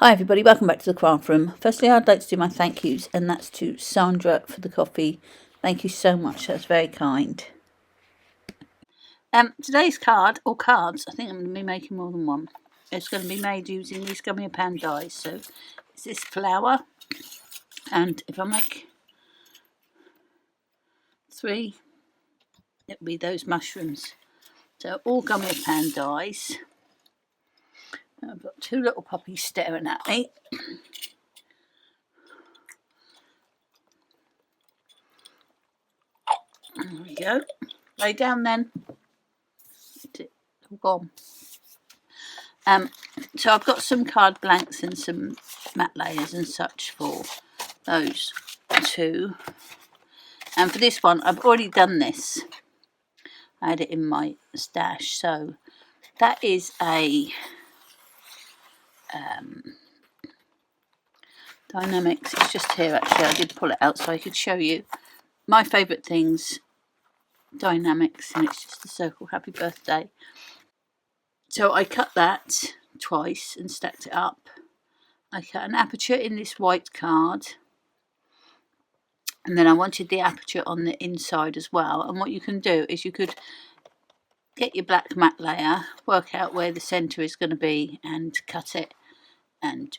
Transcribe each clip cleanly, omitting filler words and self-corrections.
Hi everybody, welcome back to the craft room. Firstly, I'd like to do my thank yous, and that's to Sandra for the coffee. Thank you so much, that's very kind. Today's card, or cards, I think I'm going to be making more than one. It's going to be made using these Gummiapan dies. So it's this flower, and if I make 3, it'll be those mushrooms. So all Gummiapan dies. I've got 2 little puppies staring at me. There we go. Lay down then. It's all gone. So I've got some card blanks and some matte layers and such for those 2. And for this one, I've already done this. I had it in my stash. So that is a Dynamics. It's just here actually. I did pull it out so I could show you my favourite things. Dynamics, and it's just a circle. Happy birthday. So I cut that twice and stacked it up. I cut an aperture in this white card, and then I wanted the aperture on the inside as well. And what you can do is you could get your black matte layer, work out where the centre is going to be and cut it, and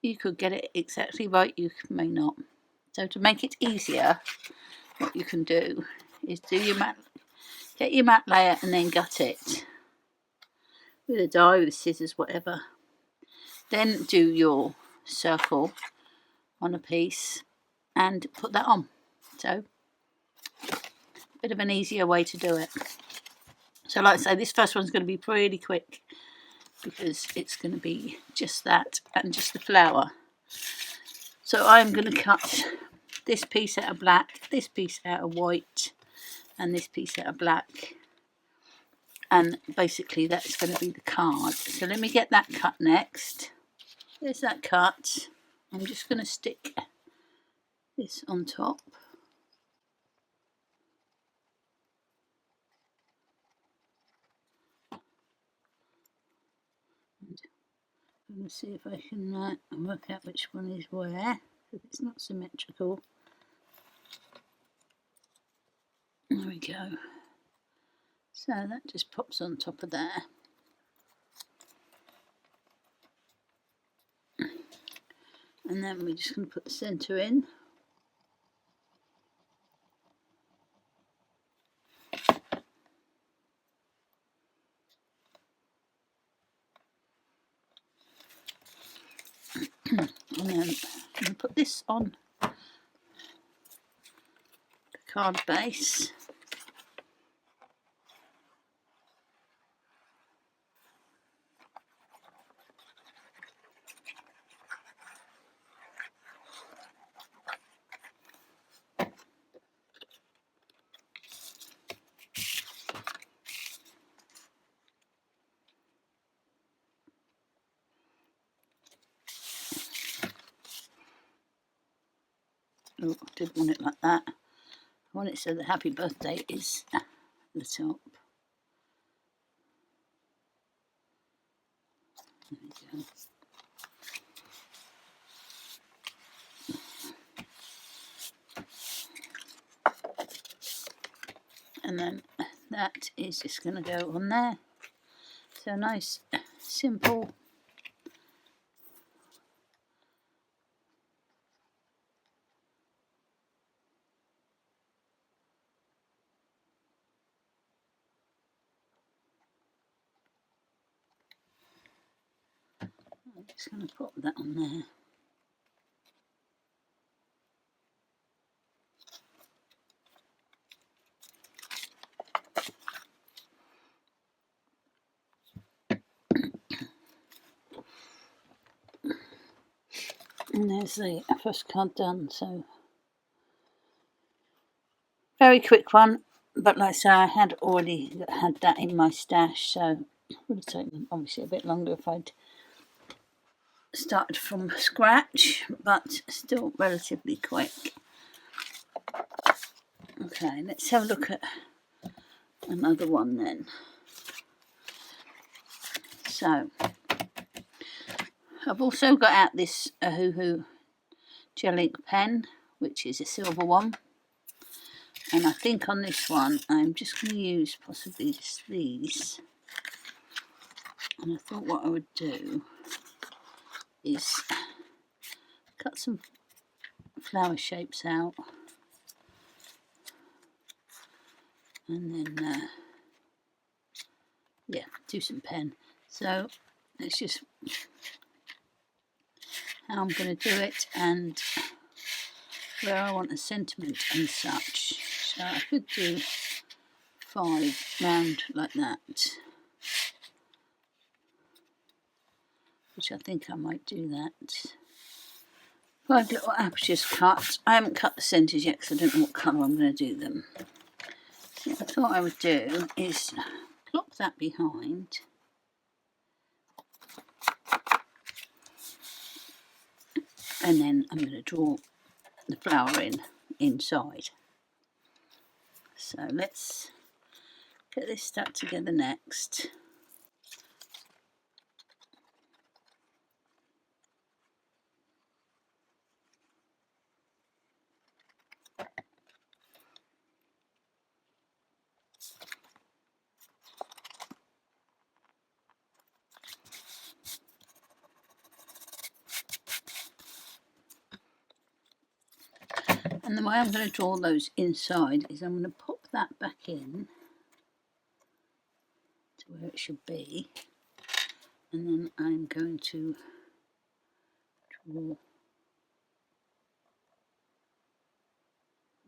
you could get it exactly right, you may not. So to make it easier, what you can do is do your get your matte layer and then gut it with a die, with scissors, whatever. Then do your circle on a piece and put that on. So a bit of an easier way to do it. So like I say, this first one's going to be pretty quick because it's going to be just that and just the flower. So I'm going to cut this piece out of black, this piece out of white, and this piece out of black. And basically that's going to be the card. So let me get that cut next. There's that cut. I'm just going to stick this on top. I'm going to see if I can work out which one is where, because it's not symmetrical. There we go. So that just pops on top of there. And then we're just going to put the centre in. And then I'm going to put this on the card base. Oh, I didn't want it like that. I want it so the happy birthday is at the top. There we go. And then that is just going to go on there. So nice, simple. I'm just going to pop that on there. And there's the first card done. So very quick one, but like I say, I had already had that in my stash, so it would have taken obviously a bit longer if I'd started from scratch, but still relatively quick. Okay, let's have a look at another one then. So I've also got out this Ohuhu gel ink pen, which is a silver one, and I think on this one I'm just going to use possibly just these, and I thought what I would do is cut some flower shapes out, and then yeah, do some pen. So it's just how I'm going to do it and where I want a sentiment and such. So I could do 5 round like that, which I think I might do that. 5 little apertures cut. I haven't cut the centres yet because I don't know what colour I'm going to do them. So what I thought I would do is plop that behind. And then I'm going to draw the flower inside. So let's get this stuck together next. And the way I'm going to draw those inside is I'm going to pop that back in to where it should be, and then I'm going to draw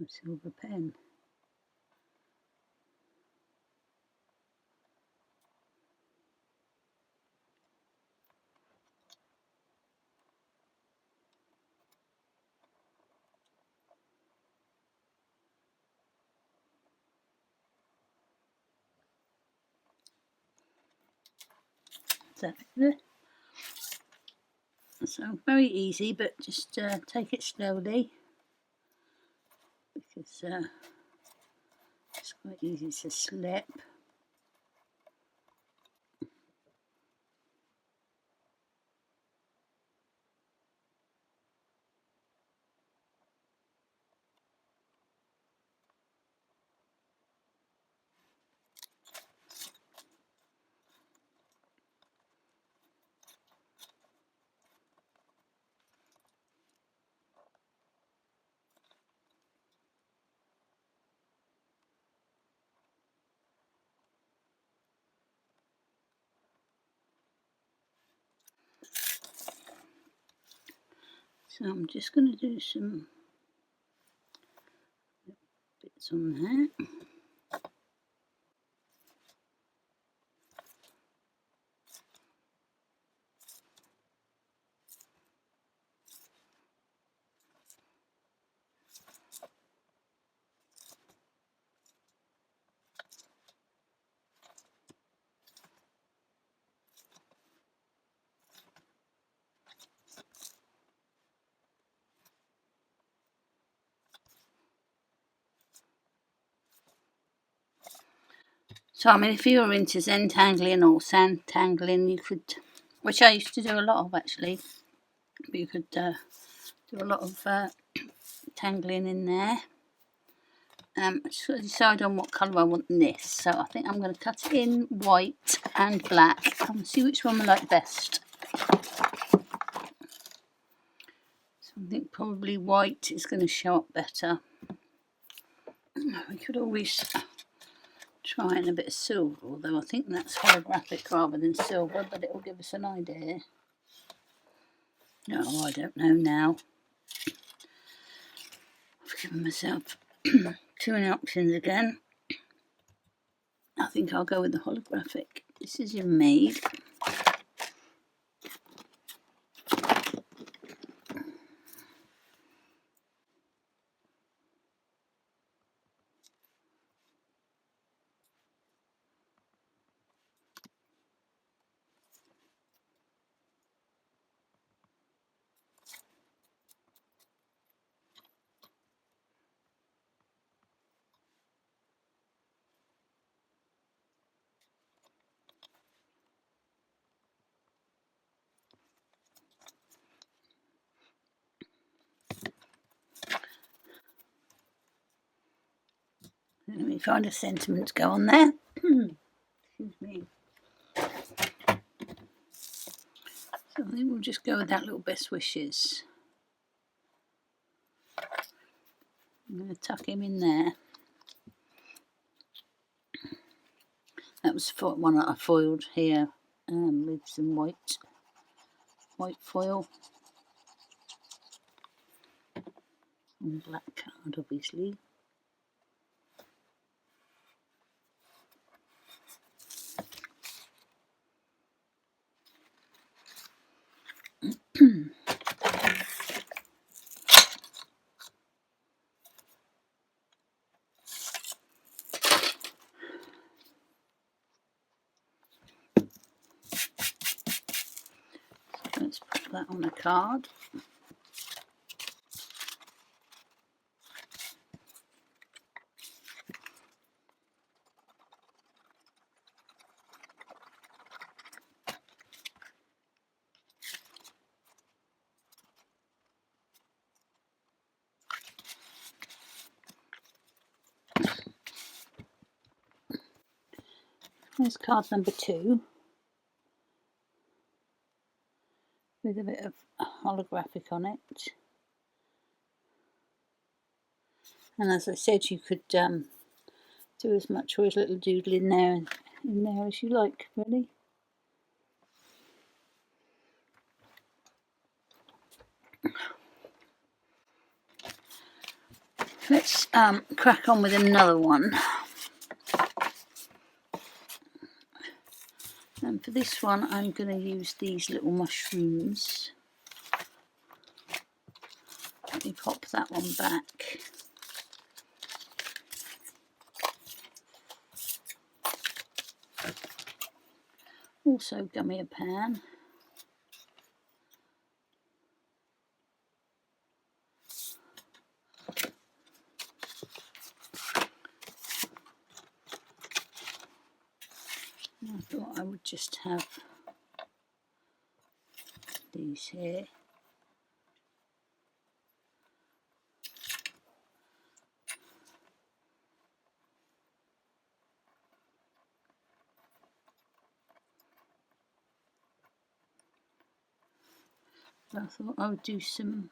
a silver pen. So very easy, but just take it slowly because it's quite easy to slip. So I'm just going to do some bits on there. So I mean, if you were into Zentangling or Santangling, you could, which I used to do a lot of actually, but you could do a lot of tangling in there. I just got to decide on what colour I want in this. So I think I'm going to cut it in white and black and see which one I like best. So I think probably white is going to show up better. We could always try in a bit of silver, although I think that's holographic rather than silver, but it will give us an idea. Oh, I don't know now. I've given myself too many options again. I think I'll go with the holographic. This is in Made. Let me find a sentiment to go on there. Excuse me. So I think we'll just go with that little best wishes. I'm going to tuck him in there. That was one that I foiled here with some white foil and black card, obviously. Let's put that on a card. There's card number 2 with a bit of holographic on it. And as I said, you could do as much or as little doodle in there as you like, really. Let's crack on with another one. And for this one, I'm going to use these little mushrooms. Let me pop that one back. Also Gummiapan. I thought I would just have these here. I thought I would do some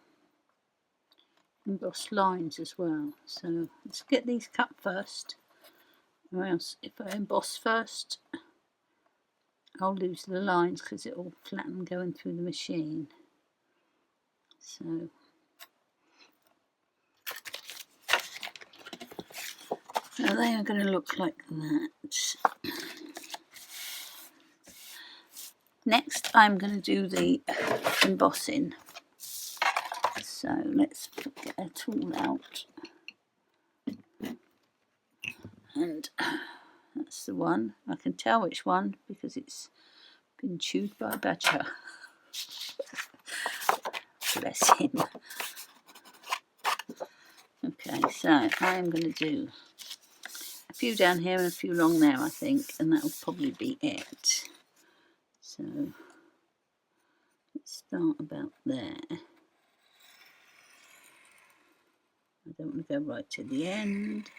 embossed lines as well. So let's get these cut first, or else if I emboss first I'll lose the lines because it will flatten going through the machine. So now they are going to look like that. Next I'm going to do the embossing. So let's get a tool out. And that's the one. I can tell which one because it's been chewed by a badger. Bless him. Okay, so I am going to do a few down here and a few along there, I think, and that will probably be it. So let's start about there. I don't want to go right to the end.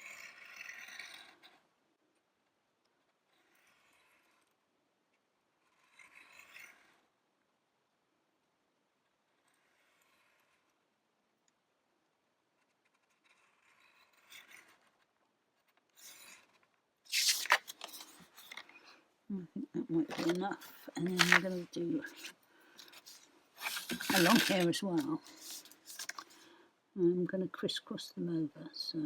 I think that might be enough, and then I'm going to do along here as well. I'm going to crisscross them over, so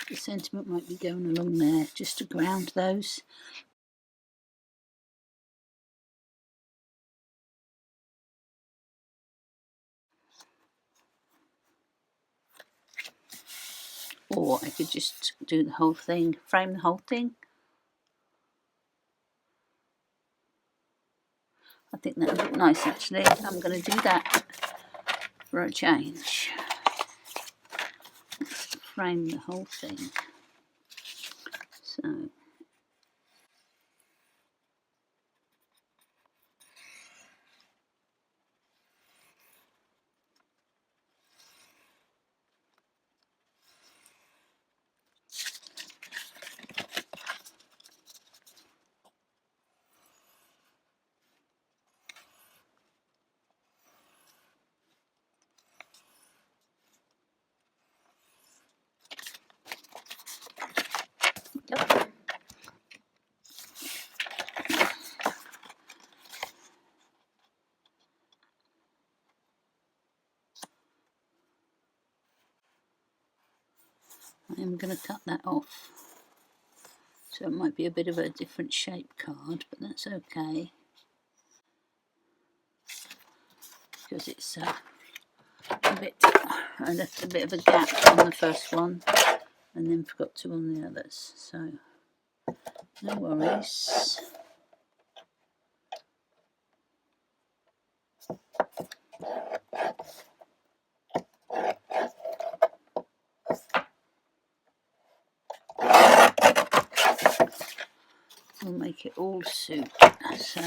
the sentiment might be going along there just to ground those. Or I could just do the whole thing, frame the whole thing. I think that would look nice actually. I'm going to do that for a change. Frame the whole thing. So yep. I'm going to cut that off. So it might be a bit of a different shape card, but that's okay. Because it's a bit, I left a bit of a gap on the first one and then forgot to on the others. So no worries. We'll make it all suit. So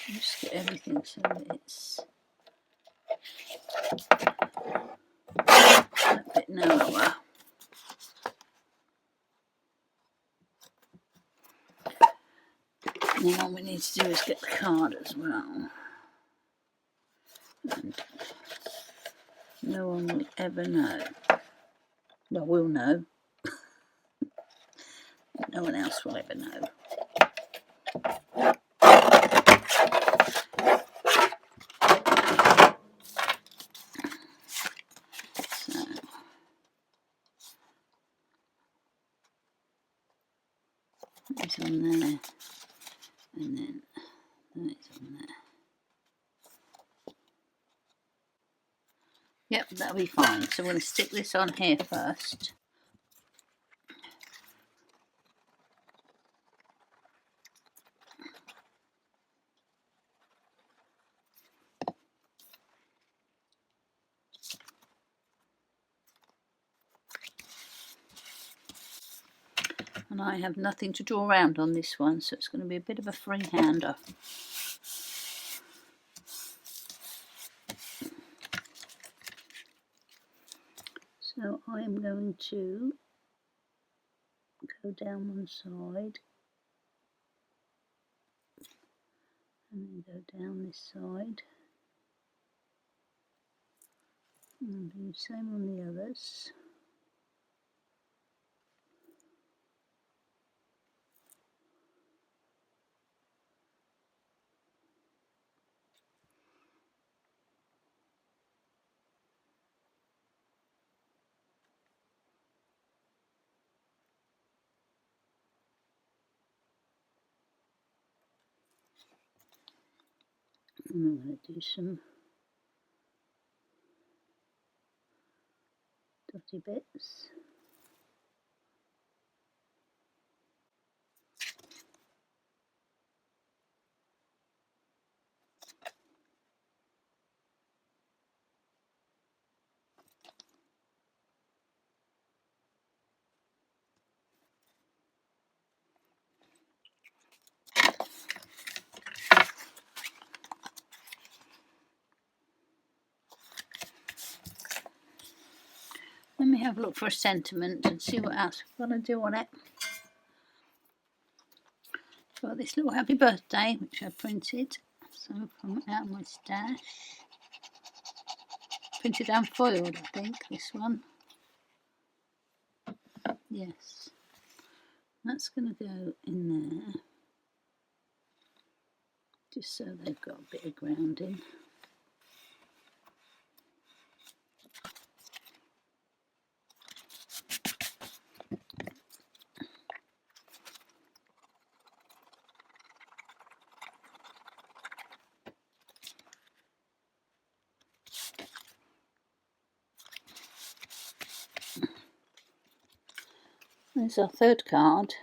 just get everything so that it's a bit narrower. And then all we need to do is get the card as well. And no one will ever know. Well, we'll know. No one else will ever know. So it's on there, and then it's on there. Yep, that'll be fine. So we're going to stick this on here first. And I have nothing to draw around on this one, so it's going to be a bit of a freehander. So I am going to go down one side and then go down this side and do the same on the others. And I'm going to do some dotty bits. Let me have a look for a sentiment and see what else we're going to do on it. Got this little happy birthday, which I printed. So from out of my stash. Printed and foiled, I think, this one. Yes. That's going to go in there. Just so they've got a bit of grounding. There's our third card.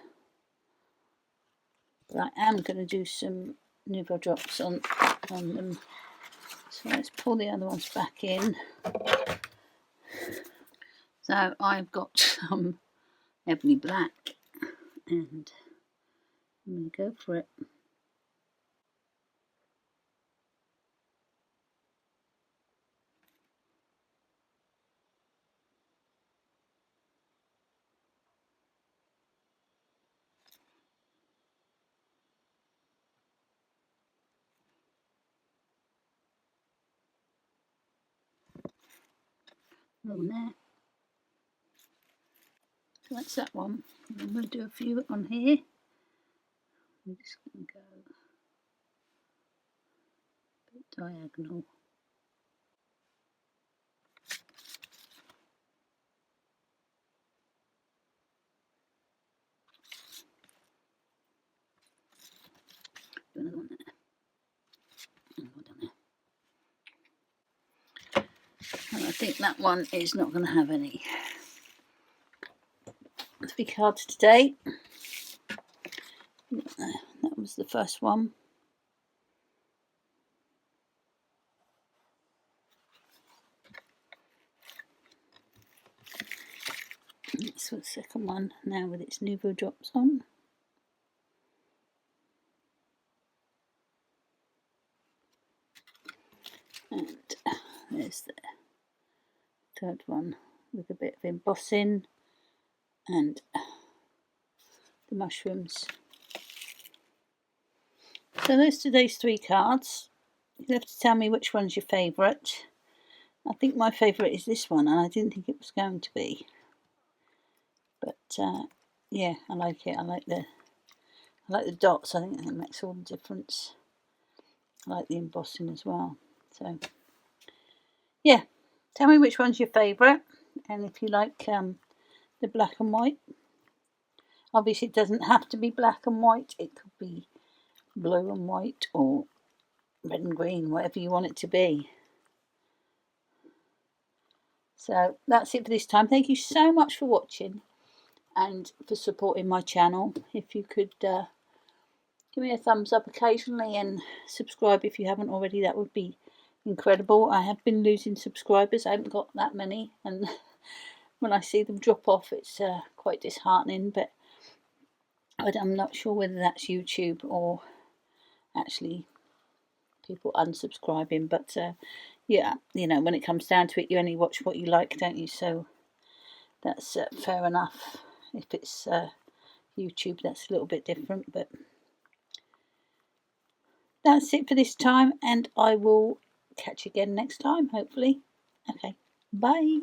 But I am going to do some Nuvo drops on them. So let's pull the other ones back in. So I've got some Ebony Black and I'm going to go for it. On there. So that's that one. I'm going to do a few on here. I'm just going to go a bit diagonal. Do another one there. And I think that one is not going to have any 3 cards today. That was the first one. That's the second one now with its Nuvo drops on. And there's the third one with a bit of embossing and the mushrooms. So there's today's 3 cards. You'll have to tell me which one's your favourite. I think my favourite is this one, and I didn't think it was going to be. But yeah, I like it. I like the dots. I think it makes all the difference. I like the embossing as well. So yeah, tell me which one's your favourite, and if you like the black and white. Obviously it doesn't have to be black and white, it could be blue and white or red and green, whatever you want it to be. So that's it for this time. Thank you so much for watching and for supporting my channel. If you could give me a thumbs up occasionally and subscribe if you haven't already, that would be incredible. I have been losing subscribers. I haven't got that many, and when I see them drop off, it's quite disheartening. But I'm not sure whether that's YouTube or actually people unsubscribing. But yeah, you know, when it comes down to it, you only watch what you like, don't you? So that's fair enough. If it's YouTube, that's a little bit different. But that's it for this time, and I will catch you again next time, hopefully. Okay, bye.